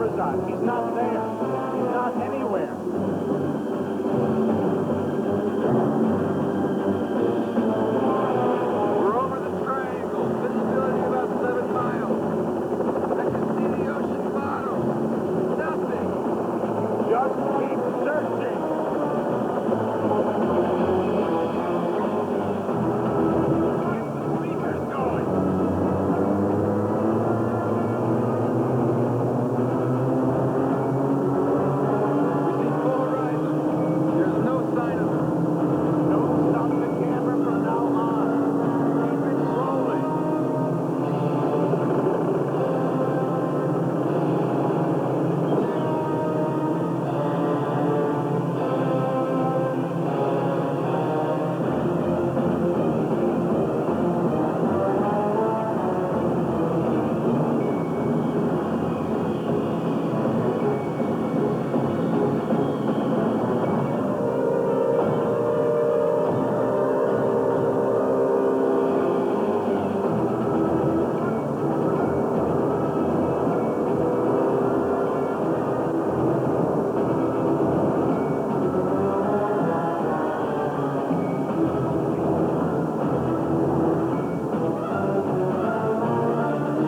camera's on. He's not there. He's not anywhere. We're over the triangle. Visibility about 7 miles. I can see the ocean bottom. Nothing. Just keep searching. Get the speakers going. We see full horizon. There's no sign of them. Don't stop the camera from now on. Keep it rolling.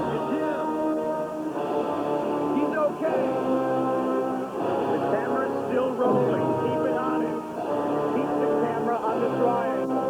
It's him. He's okay. The camera's still rolling. Keep it on him. Keep the camera on the triangle.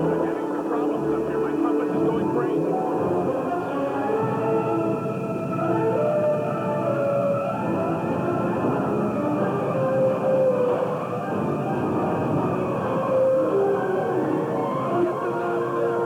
I'm having some problems up here. My compass is going crazy. Get them out of there.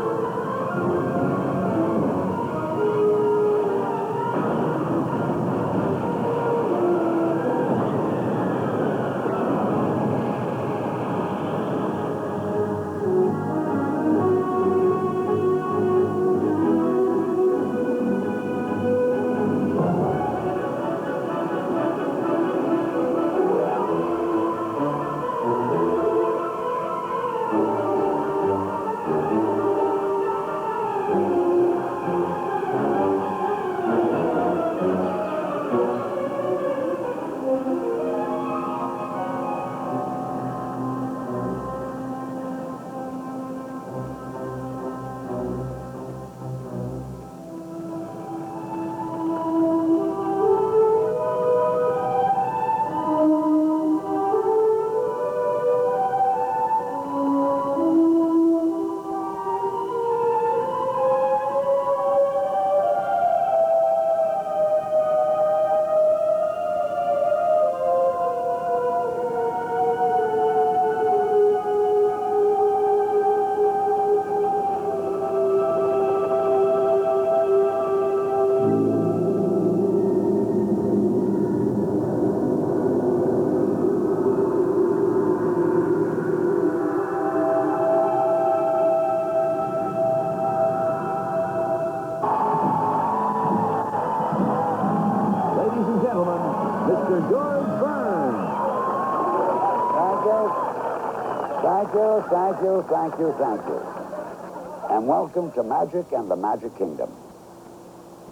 Ladies and gentlemen, Mr. George Burns. Thank you. And welcome to Magic and the Magic Kingdom.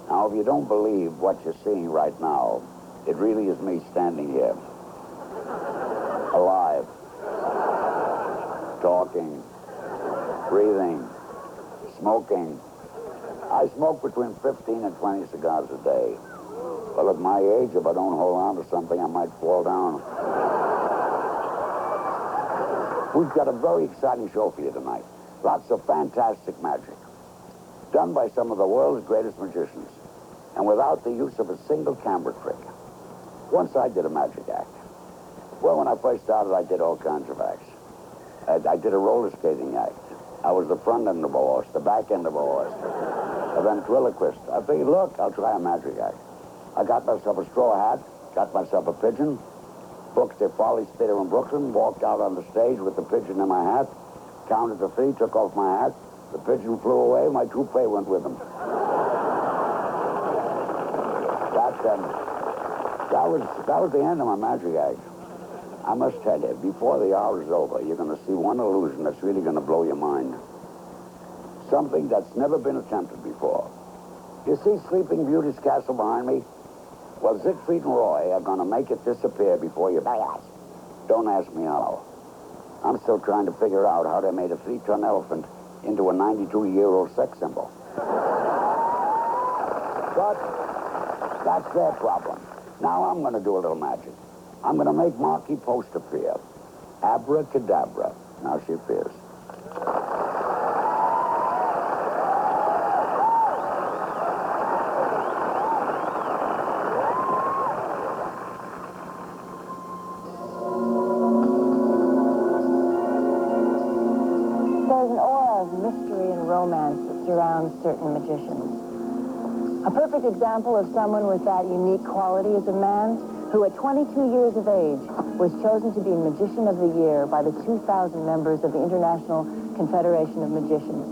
Now, if you don't believe what you're seeing right now, it really is me standing here. Alive. Talking. Breathing. Smoking. I smoke between 15 and 20 cigars a day. Well, at my age, if I don't hold on to something, I might fall down. We've got a very exciting show for you tonight. Lots of fantastic magic. Done by some of the world's greatest magicians. And without the use of a single camera trick. Once I did a magic act. Well, when I first started, I did all kinds of acts. I did a roller skating act. I was the front end of a horse, the back end of a horse, a ventriloquist. I figured, look, I'll try a magic act. I got myself a straw hat, got myself a pigeon, booked a Follies Theater in Brooklyn, walked out on the stage with the pigeon in my hat, counted the fee, took off my hat, the pigeon flew away, my toupee went with him. That was the end of my magic act. I must tell you, before the hour is over, you're going to see one illusion that's really going to blow your mind. Something that's never been attempted before. You see Sleeping Beauty's castle behind me? Well, Siegfried and Roy are going to make it disappear before your eyes. Don't ask me how. I'm still trying to figure out how they made a 3-ton elephant into a 92-year-old sex symbol. But that's their problem. Now I'm going to do a little magic. I'm going to make Markie Post appear. Abracadabra. Now she appears. There's an aura of mystery and romance that surrounds certain magicians. A perfect example of someone with that unique quality is a man who at 22 years of age was chosen to be Magician of the Year by the 2,000 members of the International Confederation of Magicians.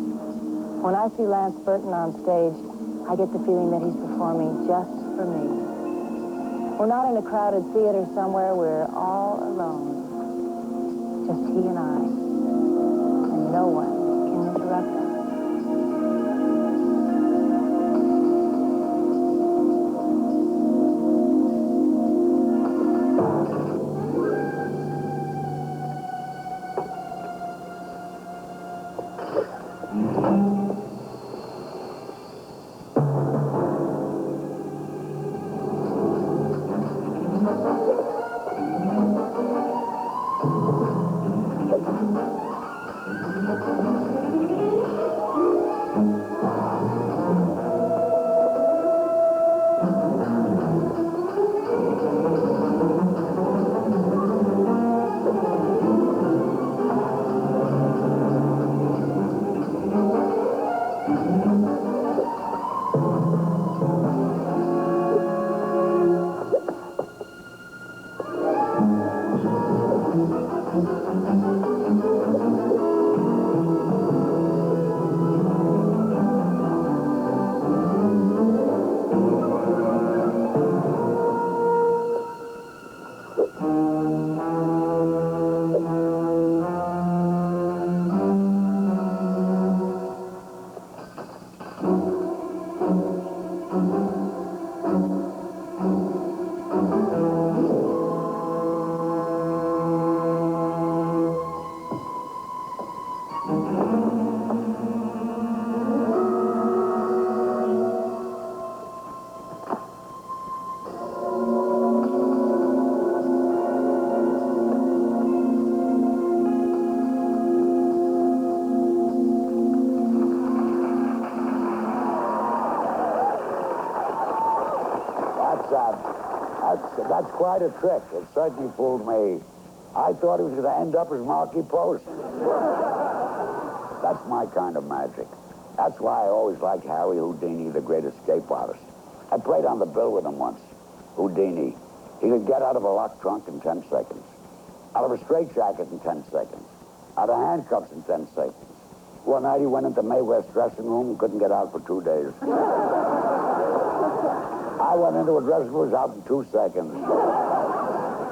When I see Lance Burton on stage, I get the feeling that he's performing just for me. We're not in a crowded theater somewhere. We're all alone. Just he and I. And no one can interrupt us. That's quite a trick. It certainly fooled me. I thought he was going to end up as Markie Post. That's my kind of magic. That's why I always liked Harry Houdini, the great escape artist. I played on the bill with him once. Houdini. He could get out of a locked trunk in 10 seconds. Out of a straitjacket in 10 seconds. Out of handcuffs in 10 seconds. One night he went into Mae West's dressing room and couldn't get out for 2 days. I went into a dressing room, was out in 2 seconds.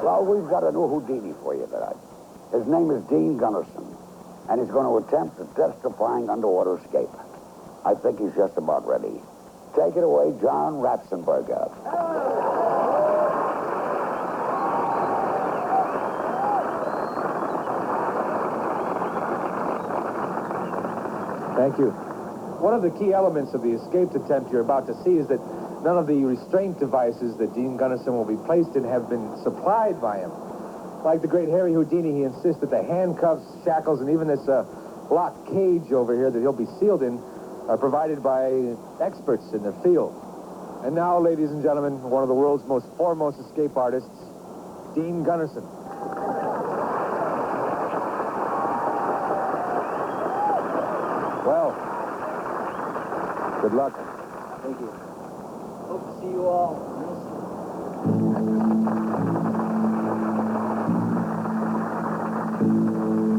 Well, we've got a new Houdini for you tonight. His name is Dean Gunnarsson, and he's going to attempt a death-defying underwater escape. I think he's just about ready. Take it away, John Ratzenberger. Thank you. One of the key elements of the escape attempt you're about to see is that none of the restraint devices that Dean Gunnarsson will be placed in have been supplied by him. Like the great Harry Houdini, he insists that the handcuffs, shackles, and even this locked cage over here that he'll be sealed in are provided by experts in their field. And now, ladies and gentlemen, one of the world's most foremost escape artists, Dean Gunnarsson. Well, good luck. Thank you. Hope to see you all real soon.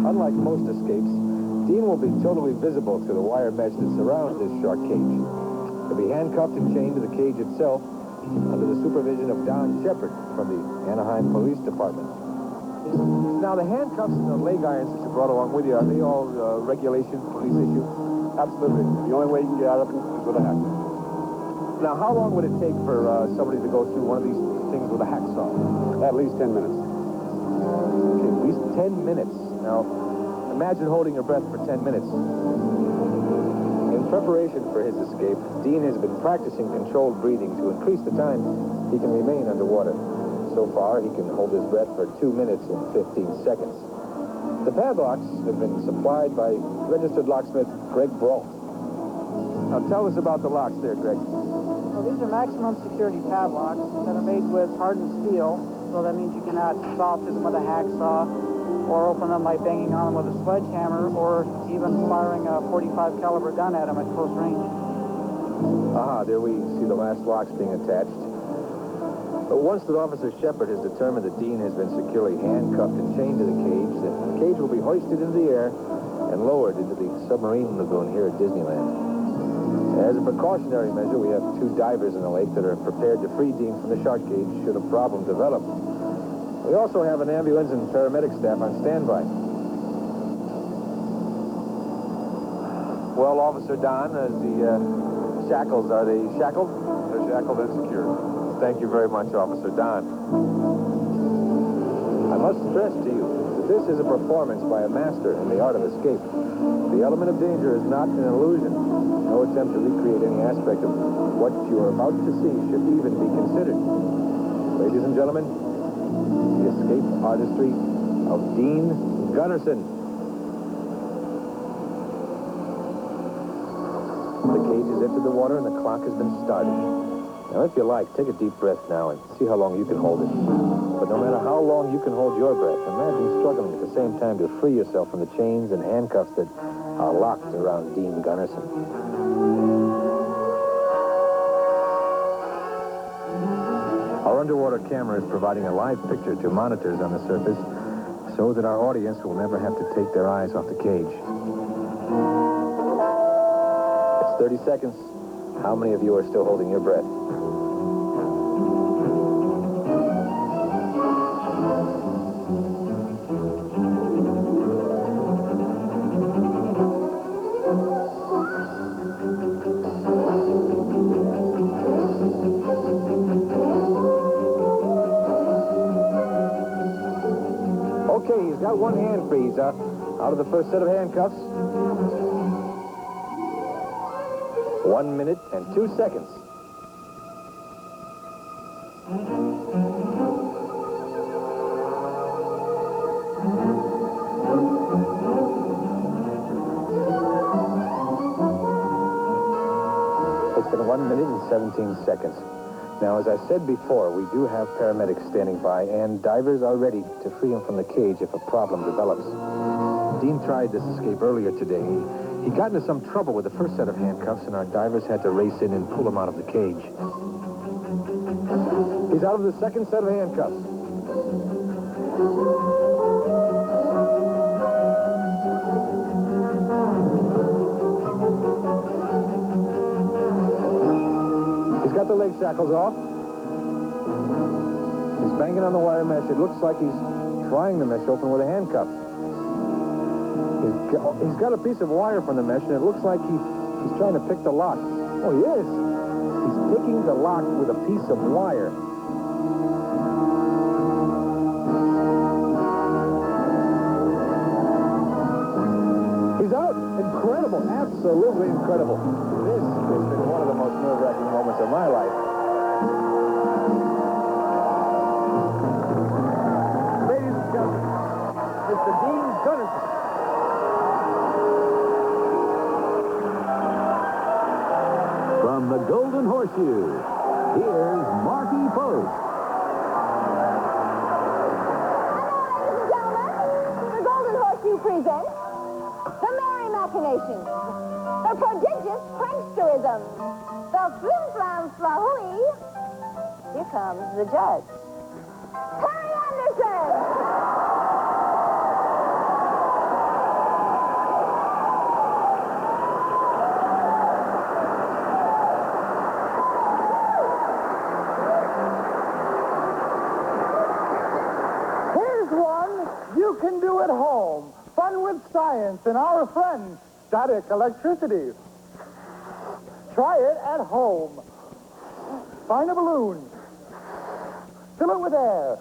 Unlike most escapes, Dean will be totally visible through the wire mesh that surrounds this shark cage. He'll be handcuffed and chained to the cage itself under the supervision of Don Shepard from the Anaheim Police Department. Now, the handcuffs and the leg irons that you brought along with you, are they all regulation police issue? Absolutely. The only way you can get out of them is with a hack. Now, how long would it take for somebody to go through one of these things with a hacksaw? At least 10 minutes. Okay, at least 10 minutes. Now, imagine holding your breath for 10 minutes. In preparation for his escape, Dean has been practicing controlled breathing to increase the time he can remain underwater. So far, he can hold his breath for 2 minutes and 15 seconds. The padlocks have been supplied by registered locksmith Greg Brault. Now, tell us about the locks there, Greg. Well, these are maximum security padlocks that are made with hardened steel, so that means you cannot saw through them with a hacksaw or open them by banging on them with a sledgehammer or even firing a .45 caliber gun at them at close range. There we see the last locks being attached. But once that Officer Shepard has determined that Dean has been securely handcuffed and chained to the cage will be hoisted into the air and lowered into the submarine lagoon here at Disneyland. As a precautionary measure, we have 2 divers in the lake that are prepared to free Dean from the shark cage should a problem develop. We also have an ambulance and paramedic staff on standby. Well, Officer Don, the shackles, are they shackled? They're shackled and secured. Thank you very much, Officer Don. I must stress to you that this is a performance by a master in the art of escape. The element of danger is not an illusion. No attempt to recreate any aspect of what you are about to see should even be considered. Ladies and gentlemen, the escape artistry of Dean Gunnarsson. The cage has entered the water and the clock has been started. Now, if you like, take a deep breath now and see how long you can hold it. But no matter how long you can hold your breath, imagine struggling at the same time to free yourself from the chains and handcuffs that are locked around Dean Gunnarsson. Our underwater camera is providing a live picture to monitors on the surface so that our audience will never have to take their eyes off the cage. It's 30 seconds. How many of you are still holding your breath? Okay, he's got one hand free. He's out of the first set of handcuffs. 1 minute and 2 seconds. It's been 1 minute and 17 seconds. Now, as I said before, we do have paramedics standing by, and divers are ready to free him from the cage if a problem develops. Dean tried this escape earlier today. He got into some trouble with the first set of handcuffs, and our divers had to race in and pull him out of the cage. He's out of the second set of handcuffs. He's got the leg shackles off. He's banging on the wire mesh. It looks like he's trying the mesh open with a handcuff. He's got a piece of wire from the mesh, and it looks like he's trying to pick the lock. Oh, he is. He's picking the lock with a piece of wire. He's out. incredible, absolutely incredible. This has been one of the most nerve-wracking moments of my life. Ladies and gentlemen, Mr. Dean Gunnarsson. From the Golden Horseshoe, here's Marky Post. The Golden Horseshoe presents The Merry Machinations, The Prodigious Pranksterism, The Flim Flam Flahooey. Here comes the judge, Harry Anderson. Here's one you can do at home. Fun with science and our friend, static electricity. Try it at home. Find a balloon. Fill it with air.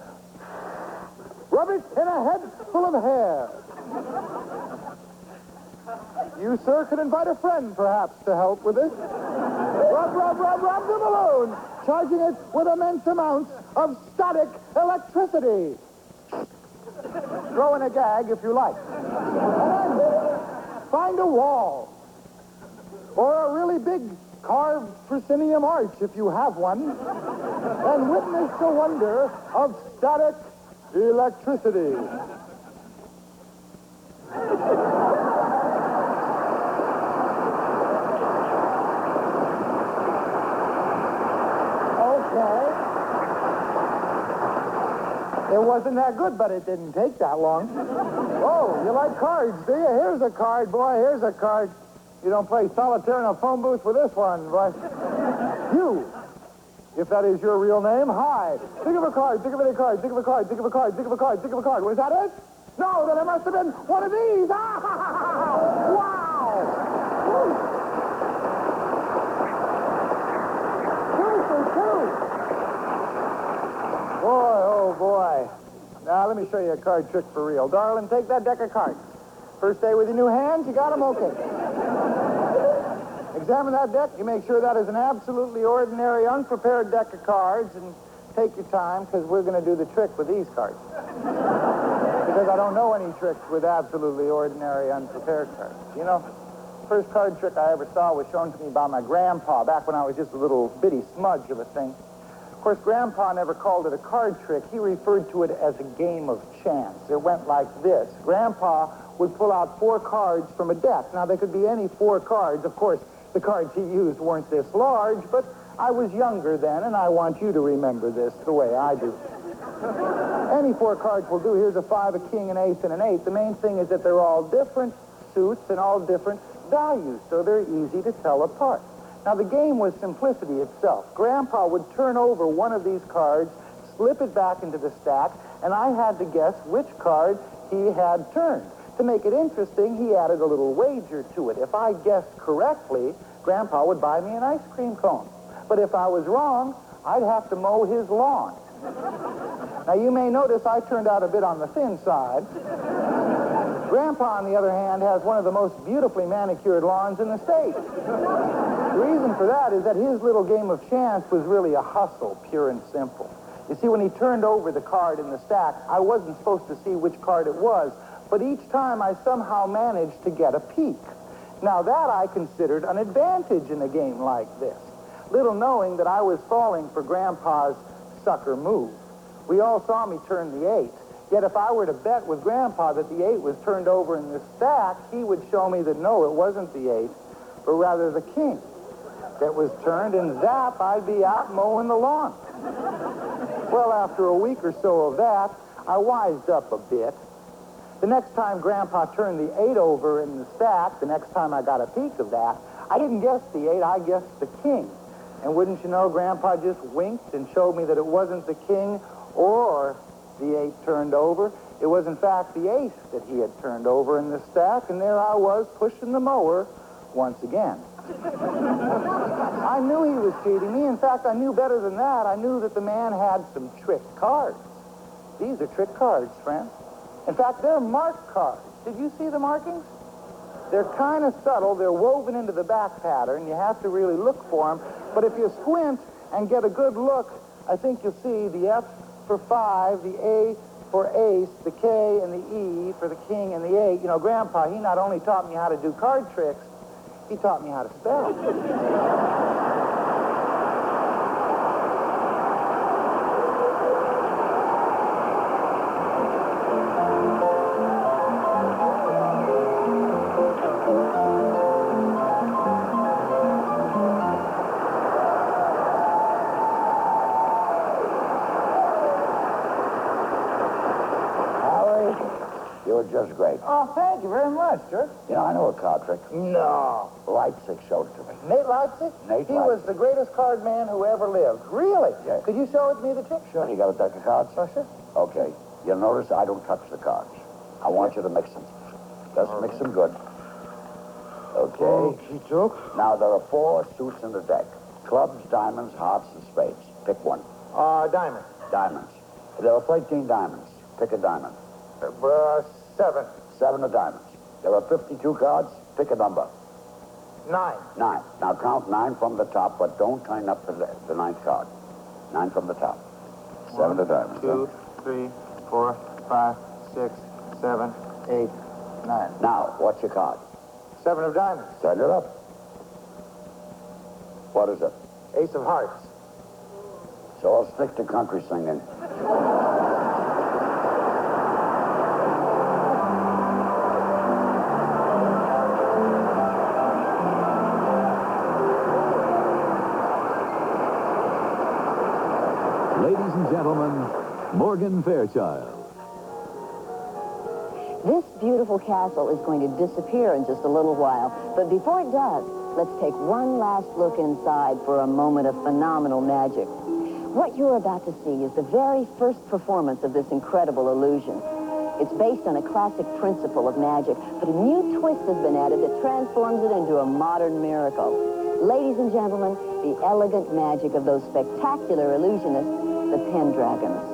Rub it in a head full of hair. You, sir, could invite a friend, perhaps, to help with this. Rub the balloon, charging it with immense amounts of static electricity. Throw in a gag if you like. And then find a wall. Or a really big carved proscenium arch if you have one. And witness the wonder of static electricity. Okay. It wasn't that good, but it didn't take that long. Oh, you like cards, do you? Here's a card, boy. Here's a card. You don't play solitaire in a phone booth with this one, boy. You, if that is your real name, hi. Think of a card, think of any card, think of a card, think of a card, think of a card, think of a card. Was that it? No, then it must have been one of these. Wow! Two for two. Boy, oh boy. Now, let me show you a card trick for real. Darling, take that deck of cards. First day with your new hands, you got them okay. Examine that deck. You make sure that is an absolutely ordinary, unprepared deck of cards, and take your time, because we're going to do the trick with these cards. Because I don't know any tricks with absolutely ordinary, unprepared cards. You know, first card trick I ever saw was shown to me by my grandpa back when I was just a little bitty smudge of a thing. Of course, Grandpa never called it a card trick. He referred to it as a game of chance. It went like this. Grandpa would pull out 4 cards from a deck. Now, they could be any 4 cards. Of course, the cards he used weren't this large, but I was younger then, and I want you to remember this the way I do. Any 4 cards will do. Here's a 5, a king, an ace, and an 8. The main thing is that they're all different suits and all different values, so they're easy to tell apart. Now, the game was simplicity itself. Grandpa would turn over one of these cards, slip it back into the stack, and I had to guess which card he had turned. To make it interesting, he added a little wager to it. If I guessed correctly, Grandpa would buy me an ice cream cone. But if I was wrong, I'd have to mow his lawn. Now, you may notice I turned out a bit on the thin side. Grandpa, on the other hand, has one of the most beautifully manicured lawns in the state. The reason for that is that his little game of chance was really a hustle, pure and simple. You see, when he turned over the card in the stack, I wasn't supposed to see which card it was, but each time I somehow managed to get a peek. Now, that I considered an advantage in a game like this, little knowing that I was falling for Grandpa's sucker move. We all saw me turn the 8. Yet if I were to bet with Grandpa that the 8 was turned over in the stack, he would show me that no, it wasn't the 8, but rather the king that was turned, and zap, I'd be out mowing the lawn. Well, after a week or so of that, I wised up a bit. The next time Grandpa turned the 8 over in the stack, the next time I got a peek of that, I didn't guess the 8, I guessed the king. And wouldn't you know, Grandpa just winked and showed me that it wasn't the king or the 8 turned over. It was, in fact, the ace that he had turned over in the stack, and there I was pushing the mower once again. I knew he was cheating me. In fact, I knew better than that. I knew that the man had some trick cards. These are trick cards, friends. In fact, they're marked cards. Did you see the markings? They're kind of subtle. They're woven into the back pattern. You have to really look for them. But if you squint and get a good look, I think you'll see the F for 5, the A for ace, the K and the E for the king and the 8. You know, Grandpa, he not only taught me how to do card tricks, he taught me how to spell. You were just great. Oh, thank you very much, sir. You know, I know a card trick. No. Leipzig showed it to me. Nate Leipzig? Nate He Leipzig. was the greatest card man who ever lived. Really? Yes. Could you show it to me, the trick? Sure, you got a deck of cards? Oh, sure. Okay. You'll notice I don't touch the cards. I want you to mix them. Just mix them good. Okay. Okey doke. Now, there are 4 suits in the deck. Clubs, diamonds, hearts, and spades. Pick one. Diamond. Diamonds. There are 13 diamonds. Pick a diamond. 7. 7 are diamonds. There are 52 cards. Pick a number. 9. 9. Now count 9 from the top, but don't turn up the 9th card. 9 from the top. 7 are diamonds. 2, 3, 4, 5, 6, 7, 8, 9. Now, what's your card? 7 of diamonds. Turn it up. What is it? Ace of hearts. So I'll stick to country singing. Ladies and gentlemen, Morgan Fairchild. This beautiful castle is going to disappear in just a little while. But before it does, let's take one last look inside for a moment of phenomenal magic. What you're about to see is the very first performance of this incredible illusion. It's based on a classic principle of magic, but a new twist has been added that transforms it into a modern miracle. Ladies and gentlemen, the elegant magic of those spectacular illusionists, the Pendragons.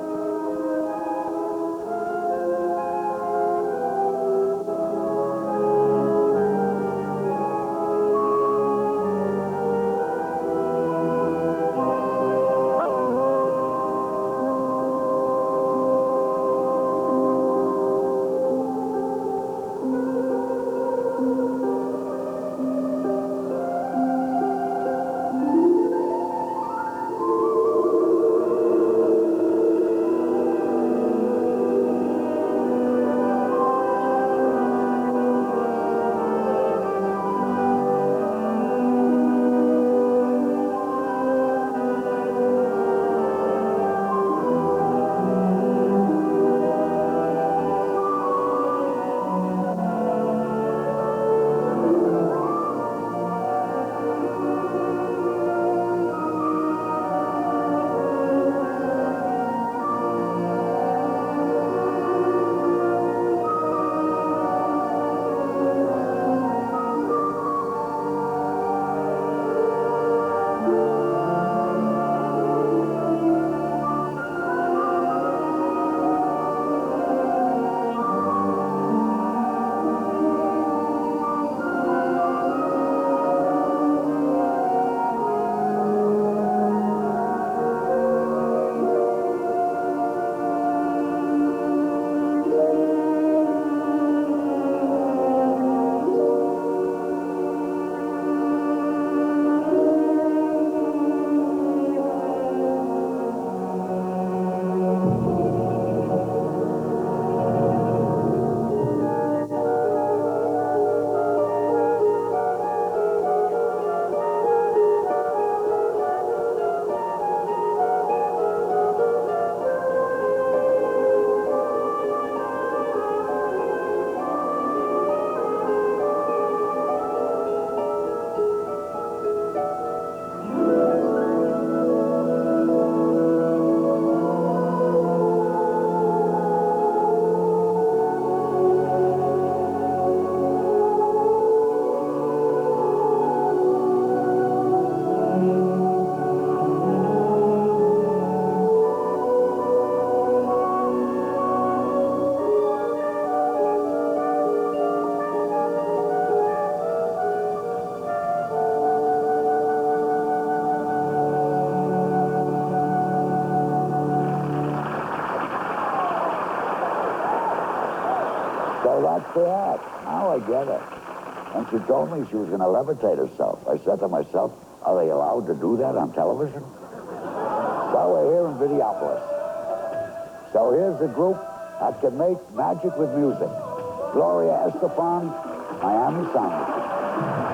that's the act. Now I get it. And she told me she was going to levitate herself. I said to myself, are they allowed to do that on television? So we're here in Videopolis. So here's a group that can make magic with music. Gloria Estefan, Miami Sound.